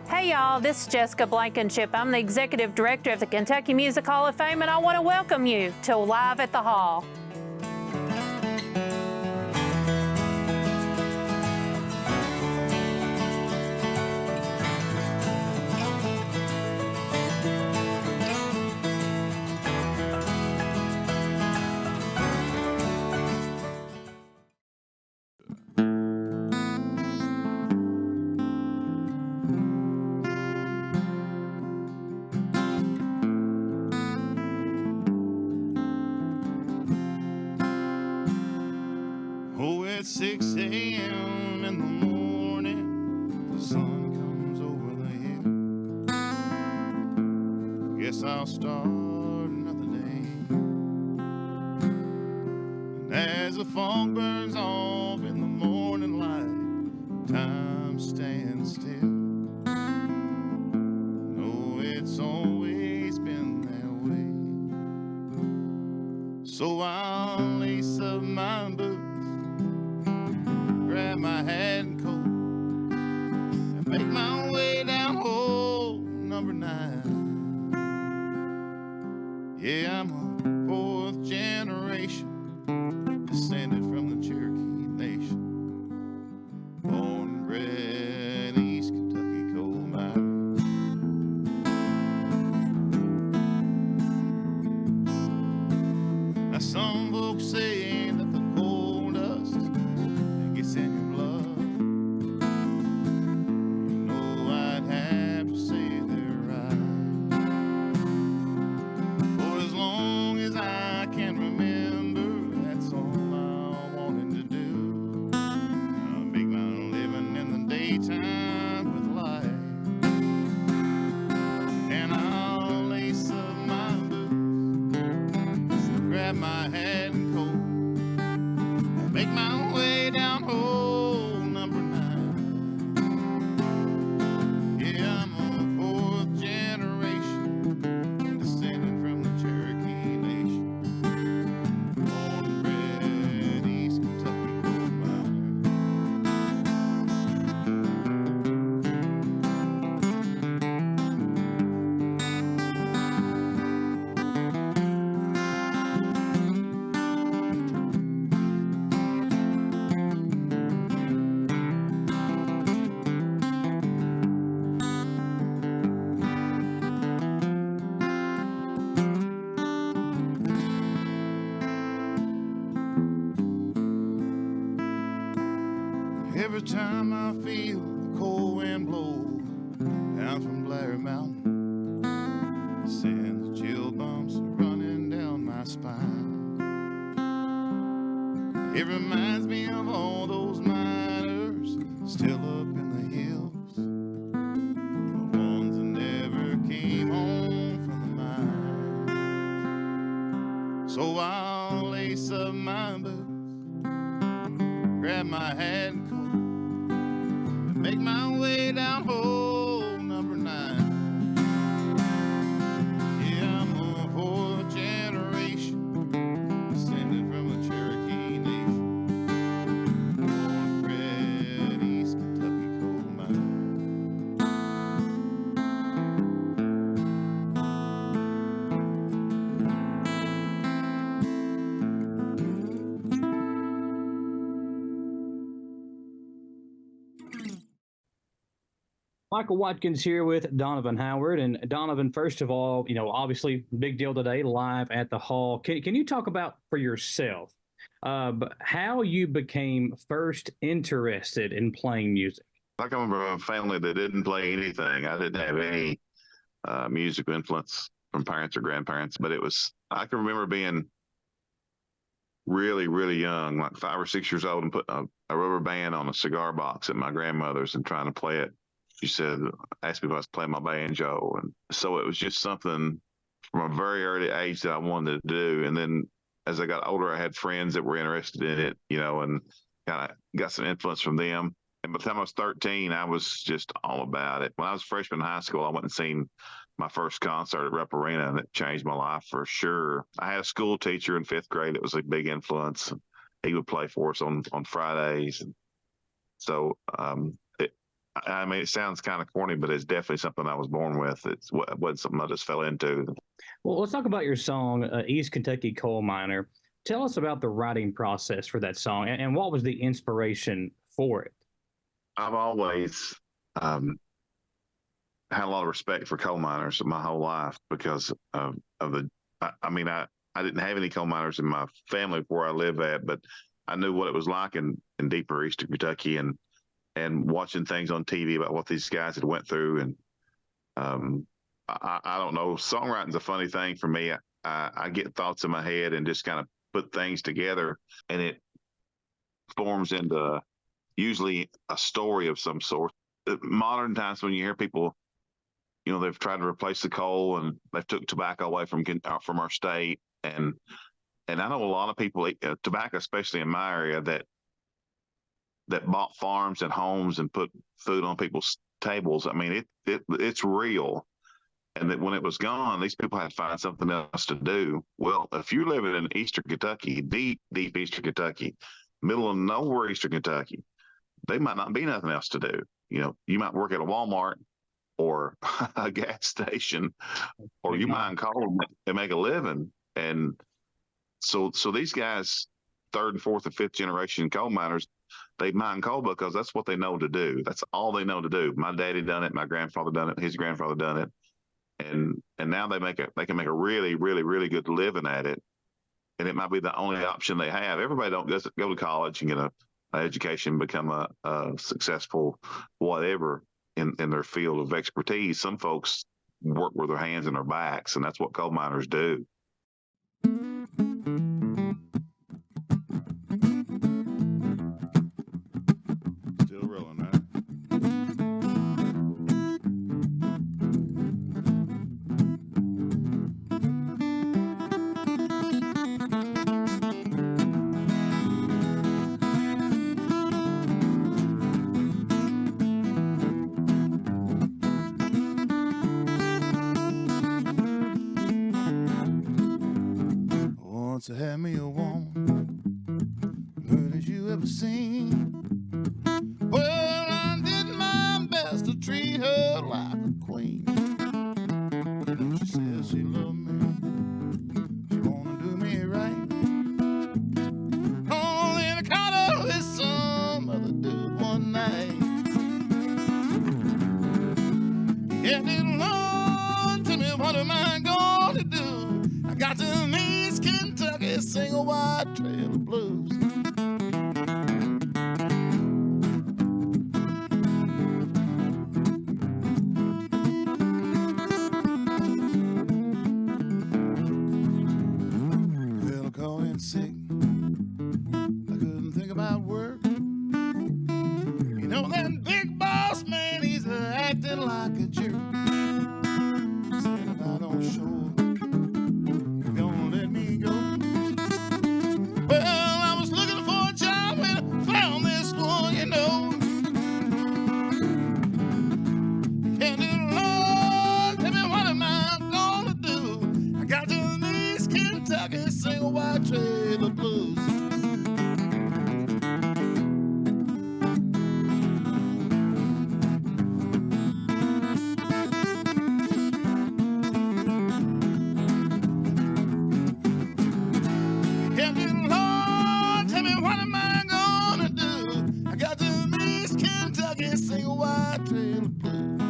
Hey y'all, this is Jessica Blankenship. I'm the Executive Director of the Kentucky Music Hall of Fame, and I want to welcome you to Live at the Hall. Oh, it's 6 a.m. in the morning, the sun comes over the hill. Guess I'll start another day. And as the fog burns off in the morning light, time stands still. No, it's always been that way. So I'll lace up my boots, grab my hat and coat, and make my way down hole number 9. Yeah, I'm a 4th generation, descended from the Cherokee Nation, born and bred East Kentucky coal mine. Now some folks say that the coal dust gets in your blood. You know I'd have to say they're right. For as long as I can remember, that's all I wanted to do. I'll make my living in the daytime with light, and I'll lace up my boots, grab my hat and coat, make my way down hole number 9. Yeah, I'm a 4th generation, descended from the Cherokee Nation, born and bred East Kentucky coal miner. Every time I feel the cold wind blow down from Blair Mountain, it sends chill bumps running down my spine. It reminds me of all those miners still up in the hills, the ones that never came home from the mine. So I'll lace up my boots, grab my hat and coat, and make my way down hole number 9. Yeah, I'm a 4th generation, descended from the Cherokee Nation, born and bred East Kentucky coal miner. Michael Watkins here with Donovan Howard. And Donovan, first of all, obviously big deal today, live at the Hall. Can you talk about for yourself how you became first interested in playing music? I come from a family that didn't play anything. I didn't have any musical influence from parents or grandparents, but I can remember being really, really young, like 5 or 6 years old, and putting a rubber band on a cigar box at my grandmother's and trying to play it. She asked me if I was playing my banjo. And so it was just something from a very early age that I wanted to do. And then as I got older, I had friends that were interested in it, and kind of got some influence from them. And by the time I was 13, I was just all about it. When I was a freshman in high school, I went and seen my first concert at Rep Arena, and it changed my life for sure. I had a school teacher in 5th grade that was a big influence. He would play for us on Fridays. And so I mean, it sounds kind of corny, but it's definitely something I was born with. It wasn't something I just fell into. Well, let's talk about your song, East Kentucky Coal Miner. Tell us about the writing process for that song and what was the inspiration for it? I've always had a lot of respect for coal miners my whole life because of the. I mean, I didn't have any coal miners in my family where I live at, but I knew what it was like in deeper Eastern Kentucky and watching things on TV about what these guys had went through. And I don't know, songwriting's a funny thing for me. I get thoughts in my head and just kind of put things together, and it forms into usually a story of some sort. Modern times, when you hear people, they've tried to replace the coal and they've took tobacco away from our state, and I know a lot of people, tobacco, especially in my area, that bought farms and homes and put food on people's tables. I mean, it's real. And that when it was gone, these people had to find something else to do. Well, if you're living in Eastern Kentucky, deep, deep Eastern Kentucky, middle of nowhere Eastern Kentucky, they might not be nothing else to do. You might work at a Walmart or a gas station, or you mine coal and make a living. And so these guys, third and fourth and fifth generation coal miners, they mine coal because that's what they know to do. That's all they know to do. My daddy done it. My grandfather done it. His grandfather done it. And now they can make a really, really, really good living at it. And it might be the only option they have. Everybody don't go to college and get an education, become a successful whatever in their field of expertise. Some folks work with their hands and their backs, and that's what coal miners do. Still rolling, right? Once I had me a woman, good as you ever seen. Well, I did my best to treat her like a queen. She says she loved me, she wanna do me right. Oh, then I caught her with some other dude one night. Yeah, dear Lord, tell me what am I gonna do? I got to East Kentucky, sing a white trail of blues. Well, I called in sick. I couldn't think about work. That big boss man, he's acting like a jerk. Said if I don't show up, you're gonna let me go. Well, I was looking for a job and I found this one, And then, Lord, tell me what am I gonna do? I got to East Kentucky, sing a white trail of blues. Sing a white trail of blues.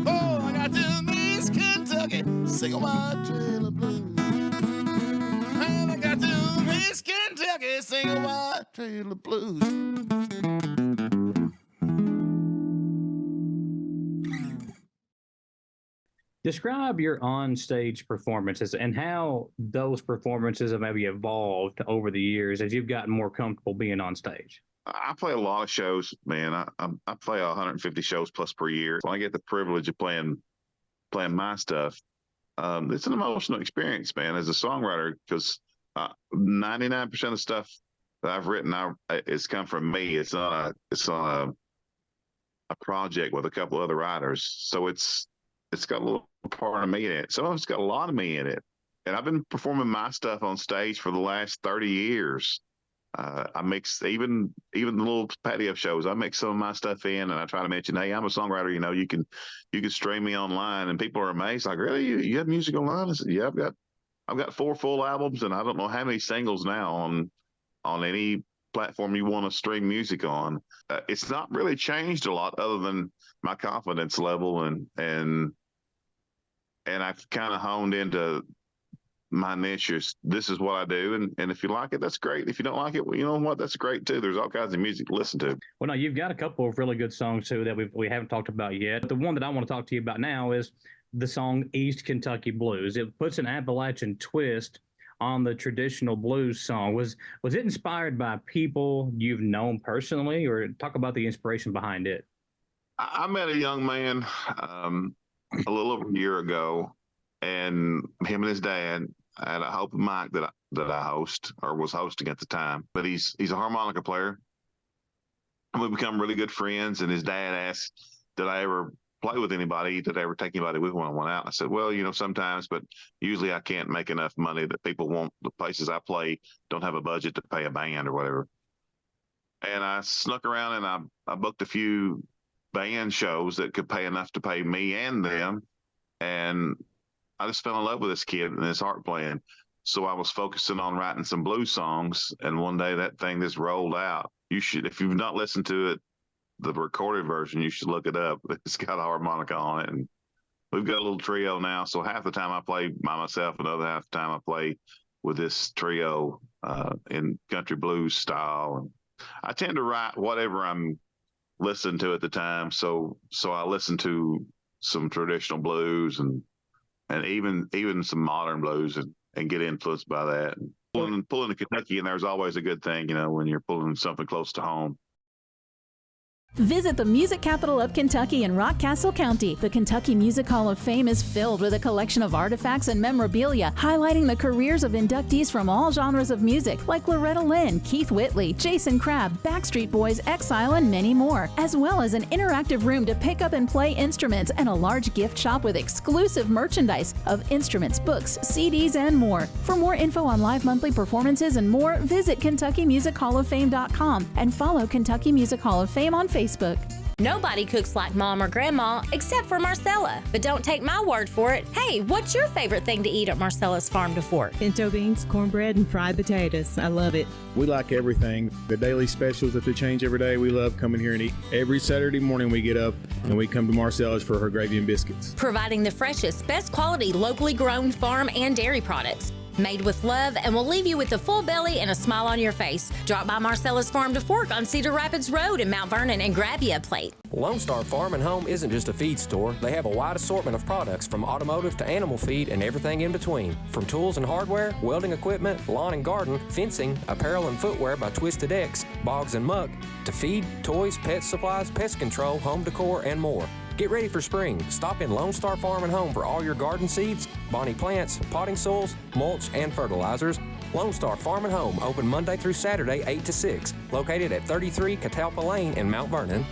Oh, I got to East Kentucky, sing a white trail of blues. And I got to East Kentucky, sing a white trail of blues. Describe your on-stage performances and how those performances have maybe evolved over the years as you've gotten more comfortable being on stage. I play a lot of shows, man. I play 150 shows plus per year. When I get the privilege of playing my stuff, it's an emotional experience, man, as a songwriter, because 99% of the stuff that I've written, it's come from me. It's on a project with a couple other writers, so it's got a little part of me in it. Some of it's got a lot of me in it, and I've been performing my stuff on stage for the last 30 years. I mix even the little patio shows. I mix some of my stuff in, and I try to mention, hey, I'm a songwriter. You know, you can stream me online, and people are amazed. Like, really, you have music online? I said, yeah, I've got 4 full albums, and I don't know how many singles now on any platform you want to stream music on. It's not really changed a lot, other than my confidence level, and I've kind of honed into my niche. This is what I do, and if you like it, that's great. If you don't like it, well, you know what, that's great too. There's all kinds of music to listen to. Well, no, you've got a couple of really good songs too that we haven't talked about yet. The one that I want to talk to you about now is the song East Kentucky Blues. It puts an Appalachian twist on the traditional blues song. Was it inspired by people you've known personally, or talk about the inspiration behind it? I met a young man a little over a year ago, and him and his dad at a open mic that I host, or was hosting at the time. But he's a harmonica player, and we become really good friends. And his dad asked, did I ever play with anybody? Did I ever take anybody with when I went out? I said, well, you know, sometimes, but usually I can't make enough money that people won't. The places I play don't have a budget to pay a band or whatever. And I snuck around, and I booked a few band shows that could pay enough to pay me and them. And I just fell in love with this kid and his harp playing. So I was focusing on writing some blues songs. And one day that thing just rolled out. You should, if you've not listened to it, the recorded version, you should look it up. It's got a harmonica on it. And we've got a little trio now. So half the time I play by myself, another half the time I play with this trio in country blues style. And I tend to write whatever I'm listening to at the time. So I listen to some traditional blues and even some modern blues and get influenced by that. And pulling the Kentucky in there is always a good thing, you know, when you're pulling something close to home. Visit the music capital of Kentucky in Rockcastle County. The Kentucky Music Hall of Fame is filled with a collection of artifacts and memorabilia highlighting the careers of inductees from all genres of music, like Loretta Lynn, Keith Whitley, Jason Crabb, Backstreet Boys, Exile, and many more, as well as an interactive room to pick up and play instruments and a large gift shop with exclusive merchandise of instruments, books, CDs, and more. For more info on live monthly performances and more, visit KentuckyMusicHallOfFame.com and follow Kentucky Music Hall of Fame on Facebook. Nobody cooks like Mom or Grandma except for Marcella. But don't take my word for it. Hey, what's your favorite thing to eat at Marcella's Farm to Fork? Pinto beans, cornbread, and fried potatoes. I love it. We like everything. The daily specials that they change every day, we love coming here and eat. Every Saturday morning we get up and we come to Marcella's for her gravy and biscuits. Providing the freshest, best quality, locally grown farm and dairy products. Made with love and will leave you with a full belly and a smile on your face. Drop by Marcella's Farm to Fork on Cedar Rapids Road in Mount Vernon and grab you a plate. Lone Star Farm and Home isn't just a feed store. They have a wide assortment of products from automotive to animal feed and everything in between. From tools and hardware, welding equipment, lawn and garden, fencing, apparel and footwear by Twisted X, Boggs and Muck, to feed, toys, pet supplies, pest control, home decor, and more. Get ready for spring. Stop in Lone Star Farm and Home for all your garden seeds, bonnie plants, potting soils, mulch, and fertilizers. Lone Star Farm and Home, open Monday through Saturday, 8 to 6. Located at 33 Catalpa Lane in Mount Vernon.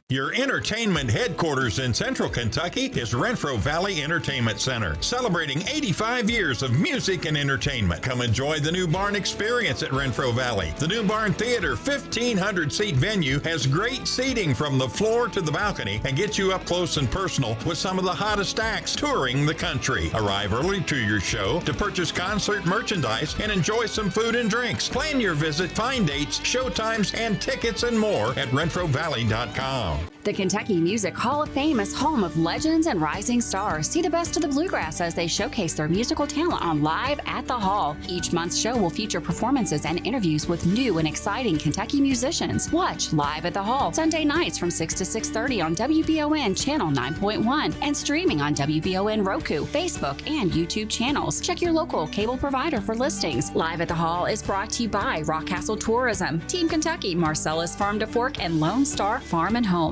Your entertainment headquarters in Central Kentucky is Renfro Valley Entertainment Center, celebrating 85 years of music and entertainment. Come enjoy the new barn experience at Renfro Valley. The new barn theater 1,500-seat venue has great seating from the floor to the balcony and gets you up close and personal with some of the hottest acts touring the country. Arrive early to your show to purchase concert merchandise and enjoy some food and drinks. Plan your visit, find dates, show times, and tickets and more at RenfroValley.com. The Kentucky Music Hall of Fame is home of legends and rising stars. See the best of the bluegrass as they showcase their musical talent on Live at the Hall. Each month's show will feature performances and interviews with new and exciting Kentucky musicians. Watch Live at the Hall Sunday nights from 6 to 6:30 on WBON Channel 9.1 and streaming on WBON Roku, Facebook, and YouTube channels. Check your local cable provider for listings. Live at the Hall is brought to you by Rockcastle Tourism, Team Kentucky, Marcella's Farm to Fork, and Lone Star Farm and Home.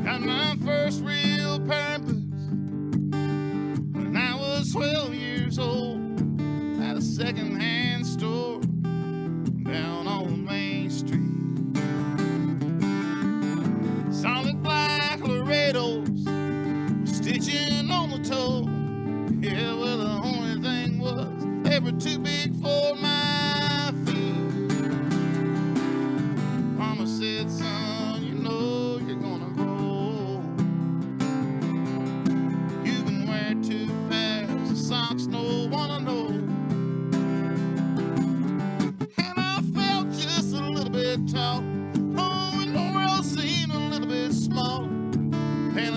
Got my first real purpose when I was 12 years old. Had a second-hand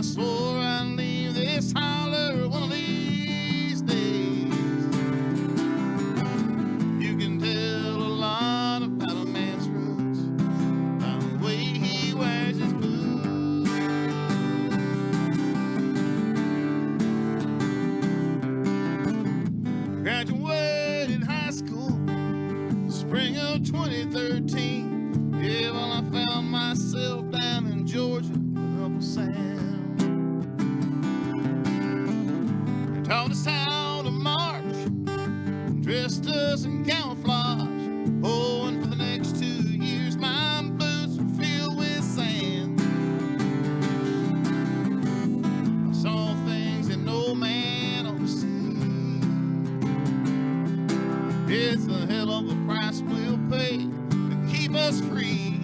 I swore I'd leave this holler one of these days. You can tell a lot about a man's roots by the way he wears his boots. Graduated high school spring of 2013. Yeah, well, I found myself down in Georgia with Uncle Sam. They taught us how to march, dressed us in camouflage. Oh, and for the next 2 years, my boots were filled with sand. I saw things that no man ought to see. It's a hell of a price we'll pay to keep us free.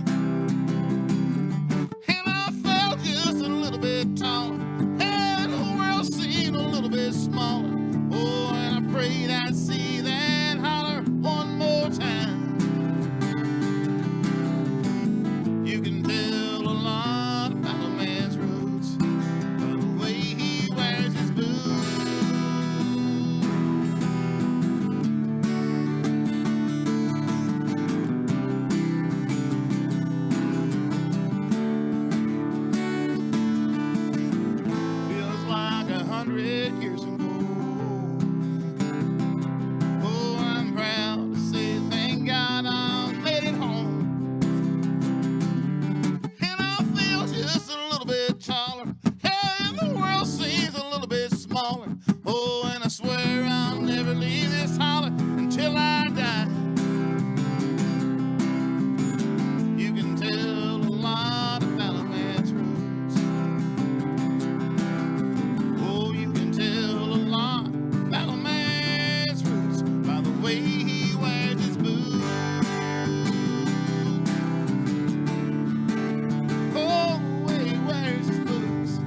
And I felt just a little bit taller, and the world seemed a little bit smaller. Oh, and I prayed I'd see that holler one more time. You can tell a lot about a man's roots by the way he wears his boots. Feels like 100 years ago. Oh, I'm proud to say, thank God I made it home. And I feel just a little bit taller, and the world seems a little bit smaller. Oh, and I swear I'll never leave this holler until I die. You can tell a lot about a man's roots. Oh, you can tell a lot about a man's roots by the way he wears his boots. Oh, the way he wears his boots.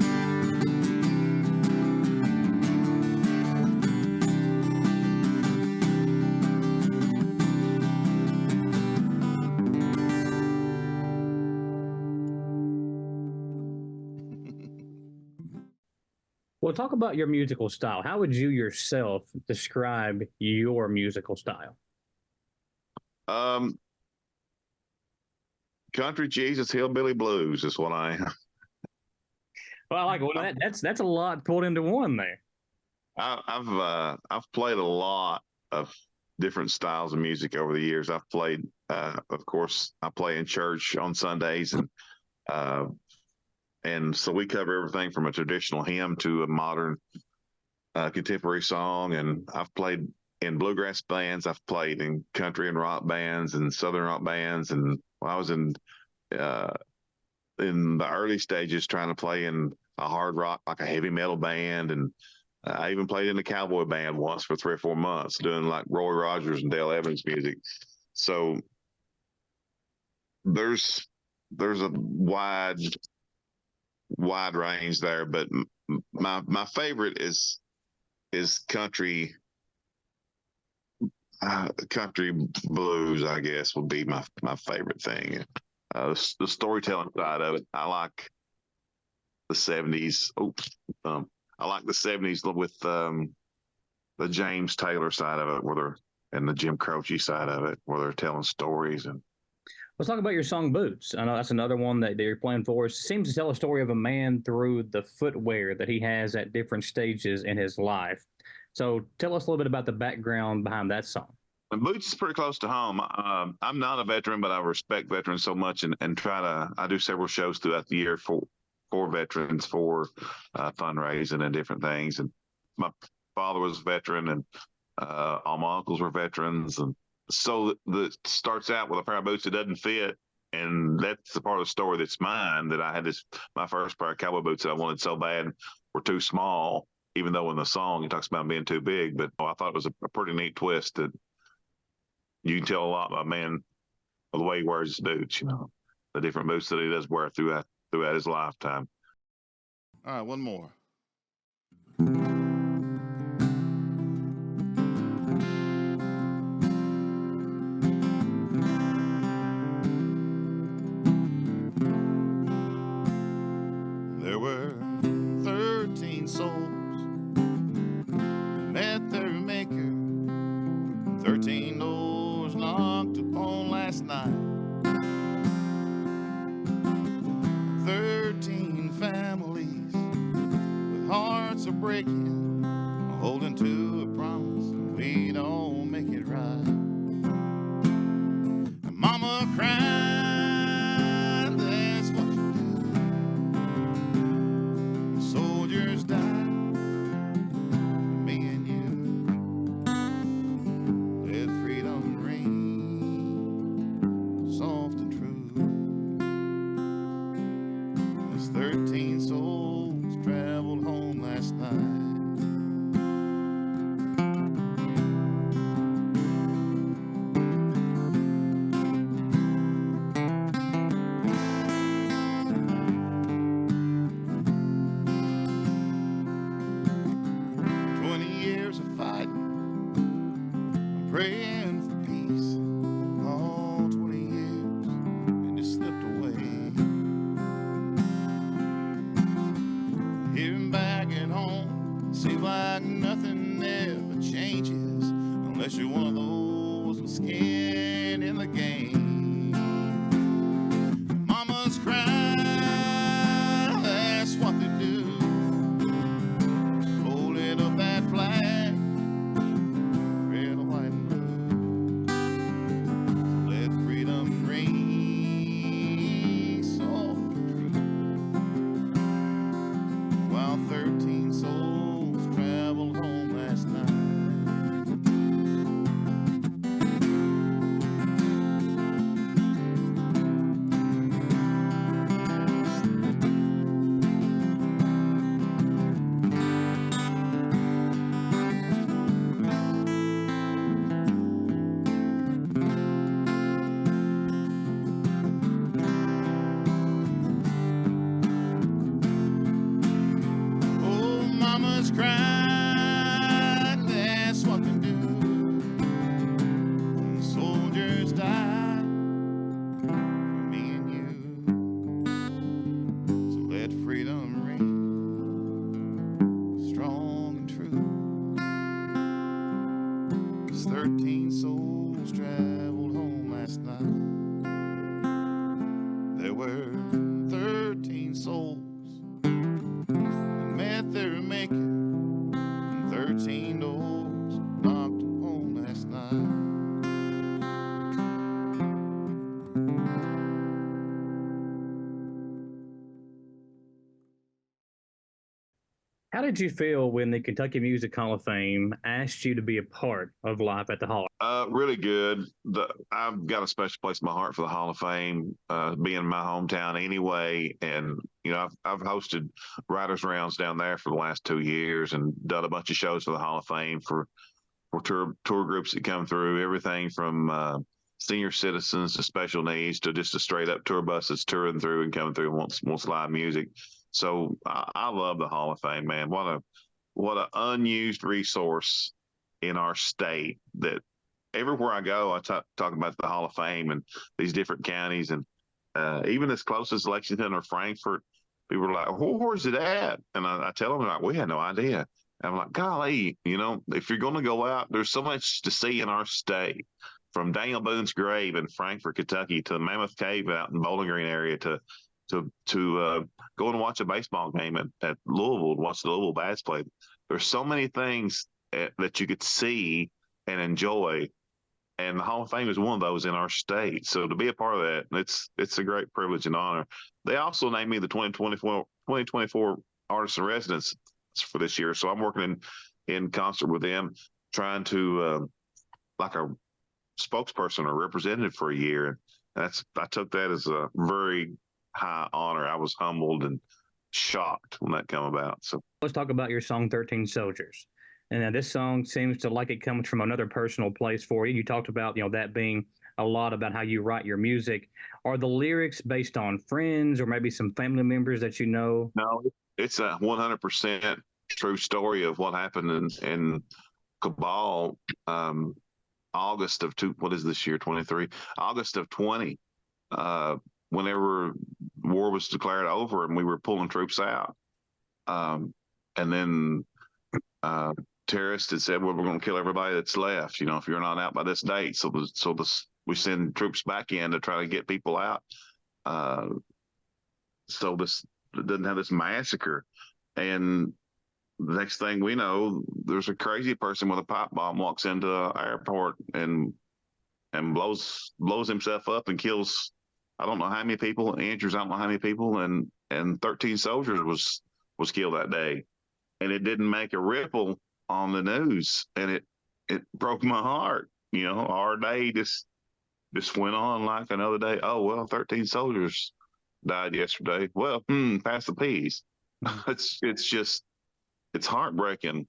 Well, talk about your musical style. How would you yourself describe your musical style? Country Jesus Hillbilly Blues is what I Well, I like that's a lot pulled into one there. I've played a lot of different styles of music over the years. I've played, of course, I play in church on Sundays, and so we cover everything from a traditional hymn to a modern contemporary song. And I've played in bluegrass bands. I've played in country and rock bands and southern rock bands. And I was in the early stages trying to play in a hard rock, like a heavy metal band. And I even played in a cowboy band once for 3 or 4 months, doing like Roy Rogers and Dale Evans music. So there's a wide range there, but my favorite is country blues, I guess, would be my favorite thing. The storytelling side of it, I like the 70s. I like the 70s with the James Taylor side of it, and the Jim Croce side of it, where they're telling stories. And Let's talk about your song Boots. I know that's another one that you're playing for. It seems to tell a story of a man through the footwear that he has at different stages in his life. So tell us a little bit about the background behind that song. And Boots is pretty close to home. I'm not a veteran, but I respect veterans so much, and I do several shows throughout the year for veterans, for fundraising and different things. And my father was a veteran, and all my uncles were veterans. And so it starts out with a pair of boots that doesn't fit. And that's the part of the story that's mine, that I had my first pair of cowboy boots that I wanted so bad were too small, even though in the song he talks about being too big. But I thought it was a pretty neat twist that you can tell a lot about a man by the way he wears his boots, the different boots that he does wear throughout his lifetime. All right, one more. There were are breaking, holding to a promise, we don't make it right. Mama cried, that's what you do. Soldiers die for me and you. Let freedom ring soft and true. As 13 souls traveled home last night. 20 years of fighting, I'm praying for peace. All 20 years, and it slipped away. Here and back at home, seems like nothing ever changes unless you're one of those with skin in the game. Mamas cry, that's what they do. Folded up that flag, red, white, and blue. Let freedom ring soft and true. While 13 souls traveled home last night. Oh, mama's crying, that's what they do. When soldiers die for me and you. So let freedom ring strong and true. As 13 souls traveled home last night. There were 13 souls that met their maker, and 13 doors knocked upon last night. How did you feel when the Kentucky Music Hall of Fame asked you to be a part of Live at the Hall? Really good. I've got a special place in my heart for the Hall of Fame, being my hometown anyway. And, you know, I've hosted writers' rounds down there for the last 2 years and done a bunch of shows for the Hall of Fame for tour groups that come through, everything from senior citizens to special needs to just a straight up tour bus that's touring through and coming through and wants live music. So I love the Hall of Fame, man. What an unused resource in our state that everywhere I go, I talk about the Hall of Fame and these different counties, and even as close as Lexington or Frankfort, people are like, where's it at? And I tell them, like, we had no idea. And I'm like, golly, you know, if you're going to go out, there's so much to see in our state, from Daniel Boone's grave in Frankfort, Kentucky, to the Mammoth Cave out in Bowling Green area, to go and watch a baseball game at Louisville, watch the Louisville Bats play. There's so many things that you could see and enjoy, and the Hall of Fame is one of those in our state. So to be a part of that, it's a great privilege and honor. They also named me the 2024 Artist in Residence for this year, so I'm working in concert with them, trying to like a spokesperson or representative for a year. I took that as a very high honor. I was humbled and shocked when that came about. So Let's talk about your song 13 Soldiers. And this song seems to like it comes from another personal place for you. You talked about, you know, that being a lot about how you write your music. Are the lyrics based on friends or maybe some family members that you know? No, it's a 100% true story of what happened in Cabal, August of what is this year, 23? August of 20, whenever war was declared over and we were pulling troops out. And then terrorists had said, well, we're going to kill everybody that's left, you know, if you're not out by this date. So we send troops back in to try to get people out. So this doesn't have this massacre. And the next thing we know, there's a crazy person with a pipe bomb walks into the airport and blows himself up and kills I don't know how many people, injures I don't know how many people, and 13 soldiers was killed that day, and it didn't make a ripple on the news, and it broke my heart. You know, our day just went on like another day. Oh well, 13 soldiers died yesterday. Well, pass the peas. It's heartbreaking,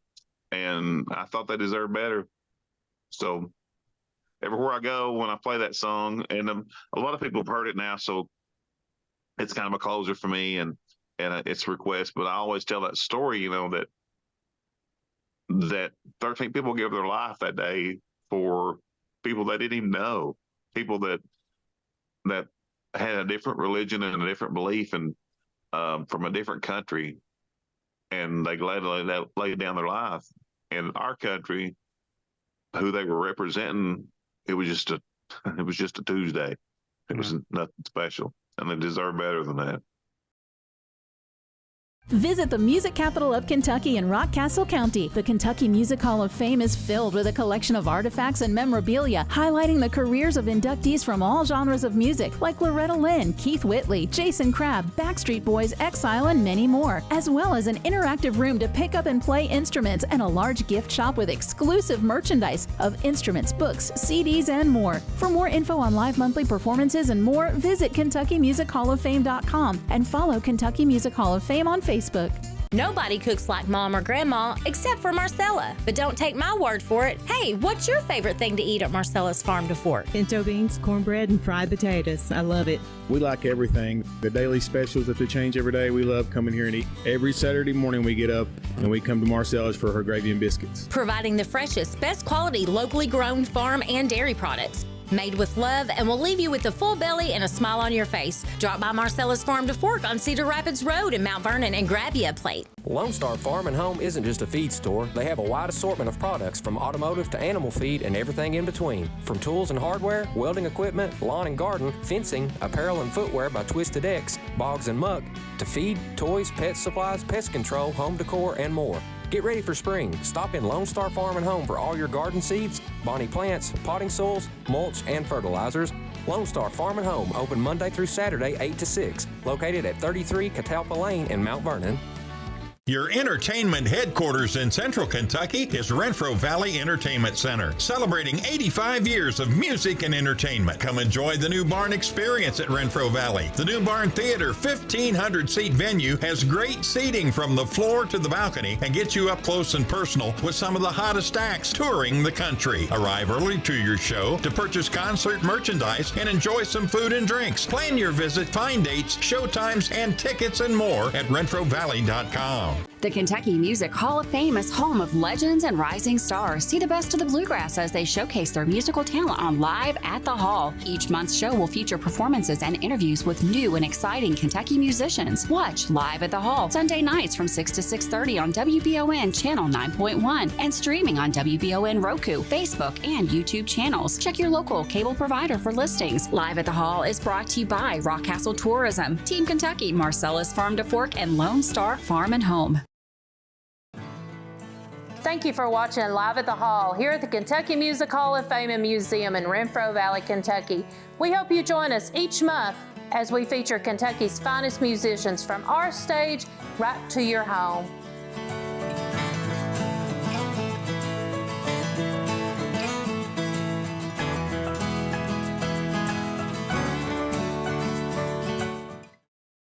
and I thought they deserved better. So everywhere I go, when I play that song, and a lot of people have heard it now, so it's kind of a closer for me, and it's a request. But I always tell that story, you know, that 13 people gave their life that day for people they didn't even know, people that had a different religion and a different belief, and from a different country, and they laid down their life. In our country, who they were representing, it was just a Tuesday. It was nothing special, and they deserve better than that. Visit the music capital of Kentucky in Rockcastle County. The Kentucky Music Hall of Fame is filled with a collection of artifacts and memorabilia highlighting the careers of inductees from all genres of music, like Loretta Lynn, Keith Whitley, Jason Crabb, Backstreet Boys, Exile, and many more, as well as an interactive room to pick up and play instruments and a large gift shop with exclusive merchandise of instruments, books, CDs, and more. For more info on live monthly performances and more, visit KentuckyMusicHallOfFame.com and follow Kentucky Music Hall of Fame on Facebook. Nobody cooks like Mom or Grandma except for Marcella. But don't take my word for it. Hey, what's your favorite thing to eat at Marcella's Farm to Fork? Pinto beans, cornbread, and fried potatoes. I love it. We like everything. The daily specials that they change every day, we love coming here and eat. Every Saturday morning we get up and we come to Marcella's for her gravy and biscuits. Providing the freshest, best quality, locally grown farm and dairy products. Made with love and will leave you with a full belly and a smile on your face. Drop by Marcella's Farm to Fork on Cedar Rapids Road in Mount Vernon and grab you a plate. Lone Star Farm and Home isn't just a feed store. They have a wide assortment of products from automotive to animal feed and everything in between. From tools and hardware, welding equipment, lawn and garden, fencing, apparel and footwear by Twisted X, Boggs and Muck, to feed, toys, pet supplies, pest control, home decor, and more. Get ready for spring. Stop in Lone Star Farm and Home for all your garden seeds, bonnie plants, potting soils, mulch, and fertilizers. Lone Star Farm and Home, open Monday through Saturday, 8 to 6. Located at 33 Catalpa Lane in Mount Vernon. Your entertainment headquarters in Central Kentucky is Renfro Valley Entertainment Center, celebrating 85 years of music and entertainment. Come enjoy the new barn experience at Renfro Valley. The new barn theater 1,500-seat venue has great seating from the floor to the balcony and gets you up close and personal with some of the hottest acts touring the country. Arrive early to your show to purchase concert merchandise and enjoy some food and drinks. Plan your visit, find dates, show times, and tickets and more at RenfroValley.com. The Kentucky Music Hall of Fame is home of legends and rising stars. See the best of the bluegrass as they showcase their musical talent on Live at the Hall. Each month's show will feature performances and interviews with new and exciting Kentucky musicians. Watch Live at the Hall Sunday nights from 6 to 6:30 on WBON Channel 9.1 and streaming on WBON Roku, Facebook, and YouTube channels. Check your local cable provider for listings. Live at the Hall is brought to you by Rockcastle Tourism, Team Kentucky, Marcella's Farm to Fork, and Lone Star Farm and Home. Thank you for watching Live at the Hall here at the Kentucky Music Hall of Fame and Museum in Renfro Valley, Kentucky. We hope you join us each month as we feature Kentucky's finest musicians from our stage right to your home.